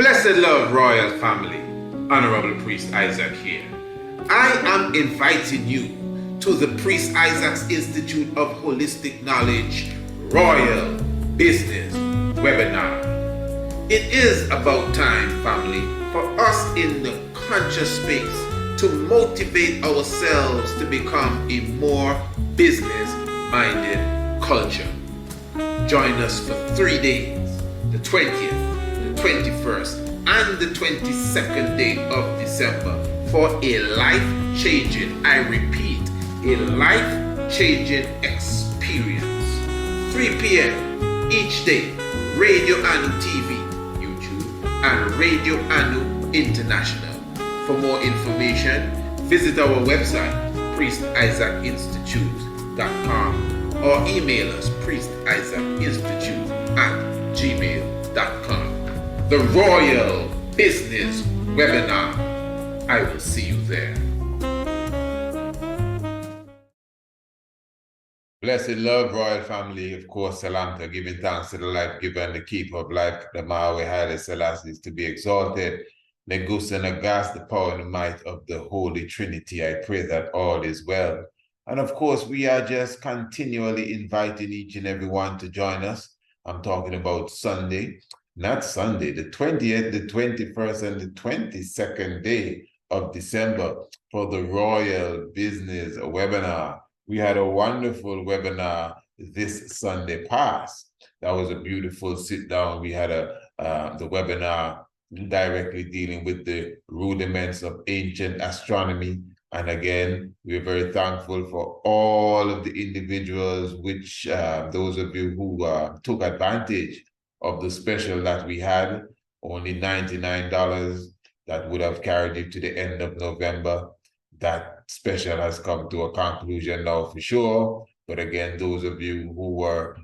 Blessed love, royal family. Honorable Priest Isaac here. I am inviting you to the Priest Isaac's Institute of Holistic Knowledge Royal Business Webinar. It is about time, family, for us in the conscious space to motivate ourselves to become a more business-minded culture. Join us for 3 days, the 20th, the 21st, and the 22nd day of December for a life-changing, I repeat, a life-changing experience. 3 p.m. each day, Radio Anu TV, YouTube, and Radio Anu International. For more information, visit our website, priestisaacinstitute.com, or email us, priestisaacinstitute@gmail.com. The Royal Business Webinar. I will see you there. Blessed love, royal family. Of course, Salamta, giving thanks to the life giver and the keeper of life, the Mahawe Haile Selassie, is to be exalted. Negus and Agas, the power and the might of the Holy Trinity. I pray that all is well. And of course, we are just continually inviting each and every one to join us. I'm talking about Sunday, not Sunday, the 20th, the 21st, and the 22nd day of December for the Royal Business Webinar. We had a wonderful webinar this Sunday past. That was a beautiful sit down. We had the webinar directly dealing with the rudiments of ancient astronomy. And again, we're very thankful for all of the individuals, which those of you who took advantage of the special that we had, only $99, that would have carried you to the end of November. That special has come to a conclusion now for sure. But again, those of you who were,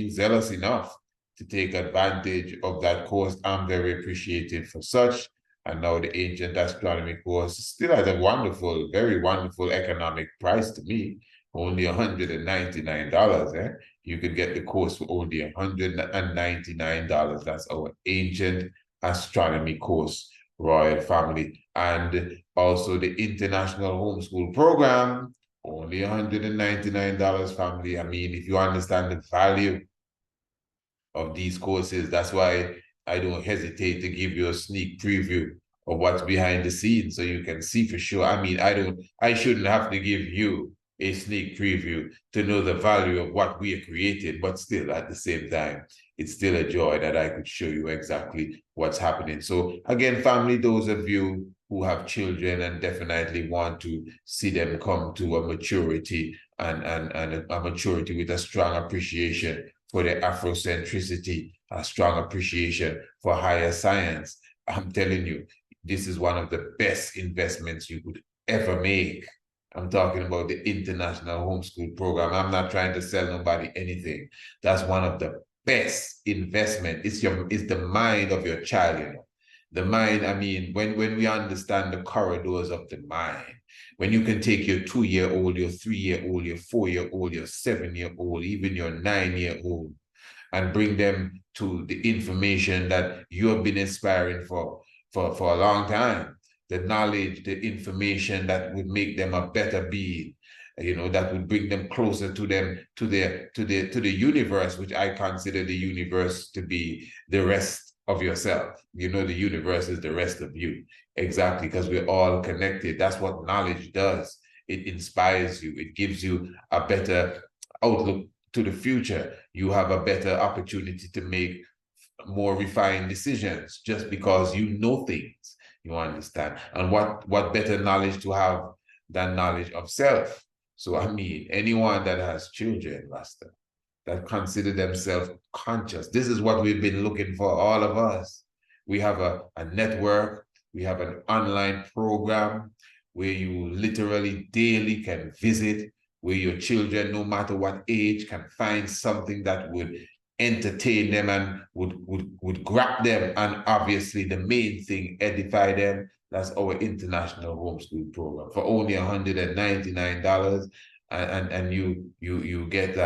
zealous enough to take advantage of that course, I'm very appreciative for such. And now the Ancient Astronomy Course still has a wonderful, very wonderful economic price to me, only $199. You could get the course for only $199. That's our Ancient Astronomy Course, royal family. And also the International Homeschool Program, only $199, family. I mean, if you understand the value of these courses, that's why I don't hesitate to give you a sneak preview of what's behind the scenes so you can see for sure. I mean, I shouldn't have to give you a sneak preview to know the value of what we have created, but still at the same time, it's still a joy that I could show you exactly what's happening. So again, family, those of you who have children and definitely want to see them come to a maturity and a maturity with a strong appreciation for their Afrocentricity, a strong appreciation for higher science, I'm telling you, this is one of the best investments you could ever make. I'm talking about the International Homeschool Program. I'm not trying to sell nobody anything. That's one of the best investment. It's the mind of your child, you know. The mind, I mean, when we understand the corridors of the mind, when you can take your 2-year-old, your 3-year-old, your 4-year-old, your 7-year-old, even your 9-year-old, and bring them to the information that you have been aspiring for a long time, the knowledge, the information that would make them a better being, that would bring them closer to the universe, which I consider the universe to be the rest of yourself. The universe is the rest of you. Exactly, because we're all connected. That's what knowledge does. It inspires you. It gives you a better outlook to the future. You have a better opportunity to make more refined decisions just because you know things. You understand? And what better knowledge to have than knowledge of self? So I mean, anyone that has children, Master, that consider themselves conscious. This is what we've been looking for, all of us. We have a network, we have an online program where you literally daily can visit, where your children, no matter what age, can find something that would entertain them and would grab them, and obviously the main thing, edify them. That's our International Homeschool Program for only $199, and you get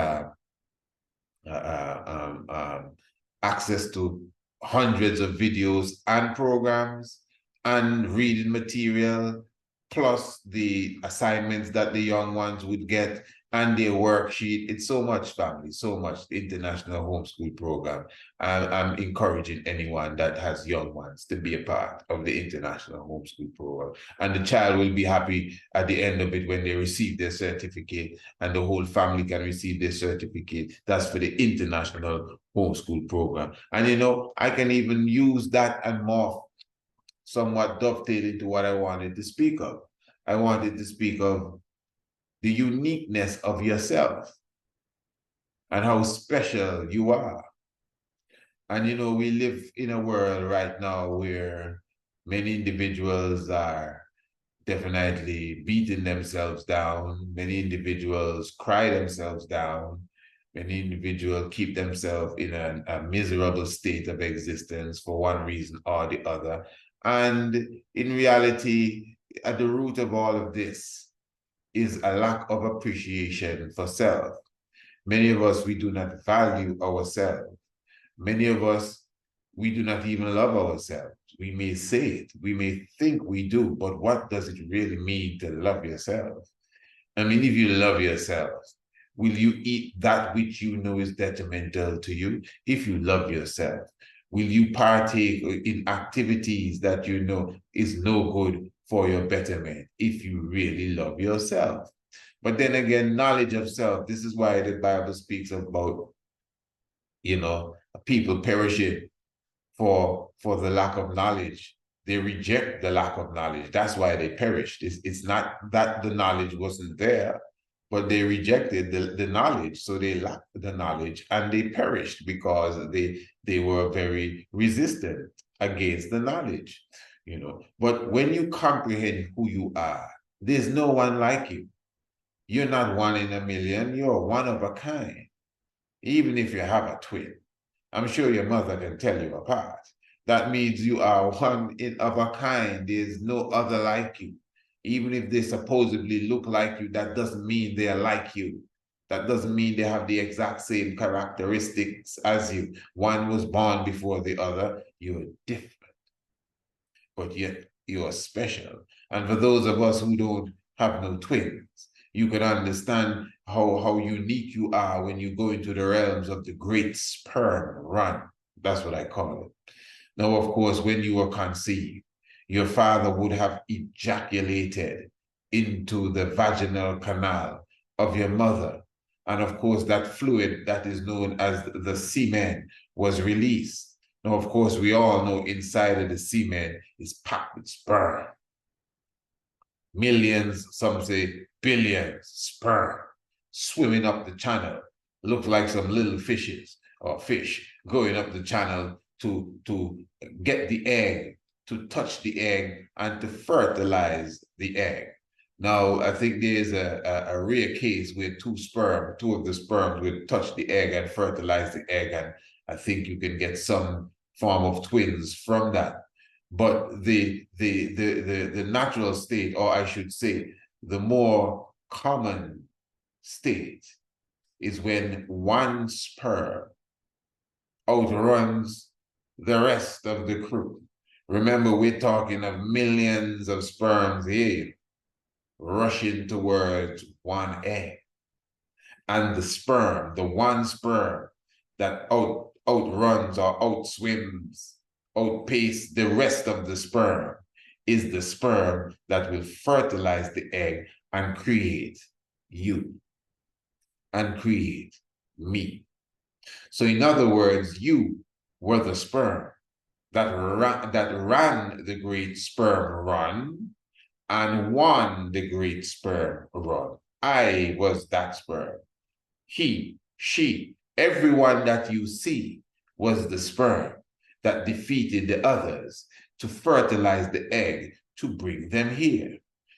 access to hundreds of videos and programs and reading material, plus the assignments that the young ones would get and their worksheet. It's so much, family, so much. The International Homeschool Program. I'm encouraging anyone that has young ones to be a part of the International Homeschool Program. And the child will be happy at the end of it when they receive their certificate, and the whole family can receive their certificate. That's for the International Homeschool Program. And you know, I can even use that and more, somewhat dovetail into what I wanted to speak of. I wanted to speak of the uniqueness of yourself and how special you are. And you know, we live in a world right now where many individuals are definitely beating themselves down. Many individuals cry themselves down. Many individuals keep themselves in a miserable state of existence for one reason or the other. And in reality, at the root of all of this is a lack of appreciation for self. Many of us, we do not value ourselves. Many of us, we do not even love ourselves. We may say it, we may think we do, but what does it really mean to love yourself? I mean, if you love yourself, will you eat that which you know is detrimental to you? If you love yourself, will you partake in activities that you know is no good for your betterment if you really love yourself? But then again, knowledge of self, this is why the Bible speaks about, you know, people perishing for the lack of knowledge. They reject the lack of knowledge. That's why they perished. It's not that the knowledge wasn't there, but they rejected the knowledge. So they lacked the knowledge and they perished because they were very resistant against the knowledge, you know. But when you comprehend who you are, there's no one like you. You're not one in a million, you're one of a kind. Even if you have a twin, I'm sure your mother can tell you apart. That means you are one of a kind. There's no other like you. Even if they supposedly look like you, that doesn't mean they're like you. That doesn't mean they have the exact same characteristics as you. One was born before the other. You're different, but yet you're special. And for those of us who don't have no twins, you can understand how unique you are when you go into the realms of the great sperm run. That's what I call it. Now, of course, when you were conceived, your father would have ejaculated into the vaginal canal of your mother. And of course, that fluid that is known as the semen was released. Now, of course, we all know inside of the semen is packed with sperm. Millions, some say billions, sperm swimming up the channel. Look like some little fishes or fish going up the channel to get the egg, to touch the egg and to fertilize the egg. Now, I think there's a rare case where two of the sperms will touch the egg and fertilize the egg, and I think you can get some form of twins from that. But the natural state, or I should say, the more common state is when one sperm outruns the rest of the crew. Remember, we're talking of millions of sperms here rushing towards one egg. And the sperm, the one sperm that outruns or outswims, outpace the rest of the sperm, is the sperm that will fertilize the egg and create you and create me. So in other words, you were the sperm that ran the great sperm run and won the great sperm run. I was that sperm. He, she, everyone that you see was the sperm that defeated the others to fertilize the egg to bring them here.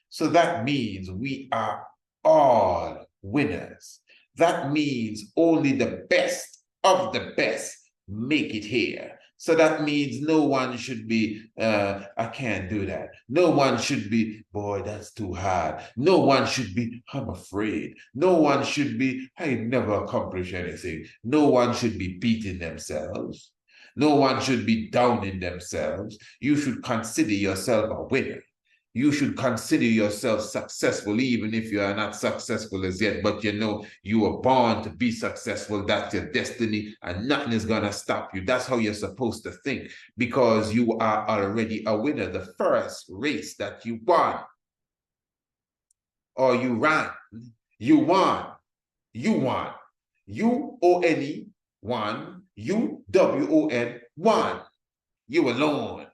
So that means we are all winners. That means only the best of the best make it here. So that means no one should be, I can't do that. No one should be, boy, that's too hard. No one should be, I'm afraid. No one should be, I never accomplish anything. No one should be beating themselves. No one should be downing themselves. You should consider yourself a winner. You should consider yourself successful, even if you are not successful as yet, but you know you were born to be successful. That's your destiny, and nothing is going to stop you. That's how you're supposed to think, because you are already a winner. The first race that you won, or you ran, you won, you won. U-O-N-E, won, U-W-O-N, won. You alone.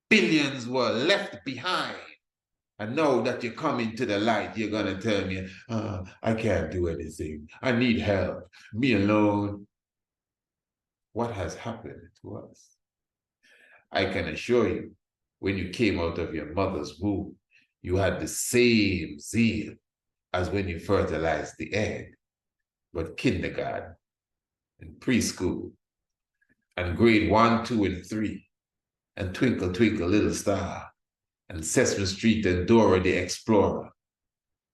Billions were left behind. And now that you're coming to the light, you're going to tell me, I can't do anything. I need help. Me alone. What has happened to us? I can assure you, when you came out of your mother's womb, you had the same zeal as when you fertilized the egg. But kindergarten and preschool and grade 1, 2, and 3, and Twinkle, Twinkle, Little Star, and Sesame Street and Dora the Explorer,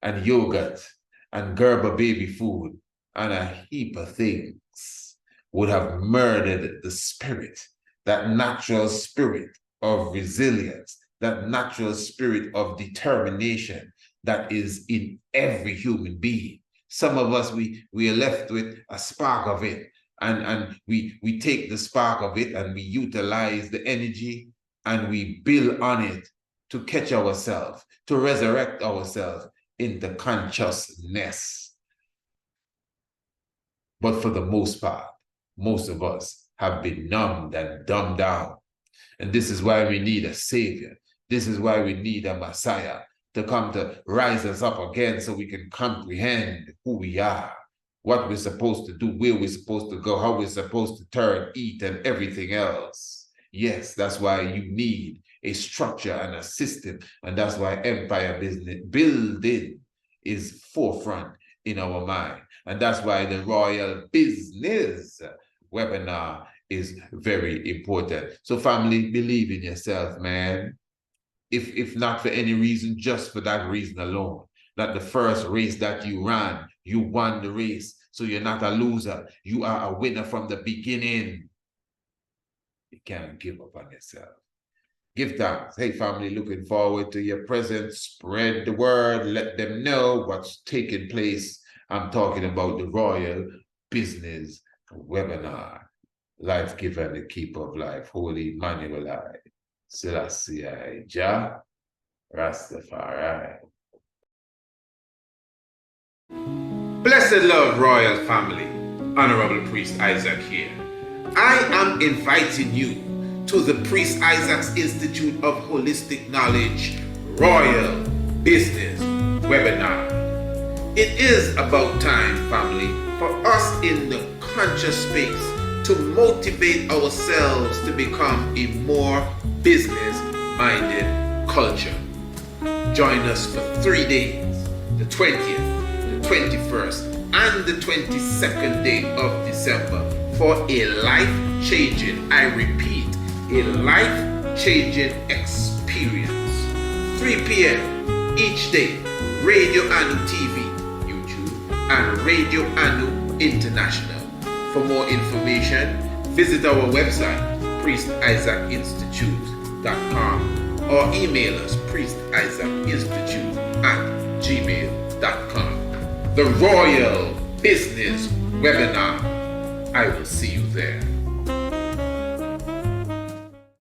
and yogurt, and Gerber baby food, and a heap of things would have murdered the spirit, that natural spirit of resilience, that natural spirit of determination that is in every human being. Some of us, we are left with a spark of it, and we take the spark of it and we utilize the energy and we build on it to catch ourselves, to resurrect ourselves into consciousness. But for the most part, most of us have been numbed and dumbed down. And this is why we need a savior. This is why we need a Messiah to come to rise us up again so we can comprehend who we are, what we're supposed to do, where we're supposed to go, how we're supposed to turn, eat, and everything else. Yes, that's why you need a structure and a system, and that's why empire business building is forefront in our mind. And that's why the Royal Business webinar is very important. So family, believe in yourself, man. If not for any reason, just for that reason alone, that the first race that you ran, you won the race. So you're not a loser. You are a winner from the beginning. You can't give up on yourself. Give thanks. Hey, family, looking forward to your presence. Spread the word. Let them know what's taking place. I'm talking about the Royal Business webinar. Life giver and the keeper of life. Holy Emmanuel I. Selassie I, Jah, Rastafari. Blessed love, royal family. Honorable Priest Isaac here. I am inviting you to the Priest Isaac's Institute of Holistic Knowledge Royal Business webinar. It is about time, family, for us in the conscious space to motivate ourselves to become a more business-minded culture. Join us for 3 days, the 20th, the 21st, and the 22nd day of December for a life-changing, I repeat, a life-changing experience. 3 p.m. each day, Radio Anu TV, YouTube, and Radio Anu International. For more information, visit our website, priestisaacinstitute.com, or email us, priestisaacinstitute@gmail.com. The Royal Business Webinar. I will see you there.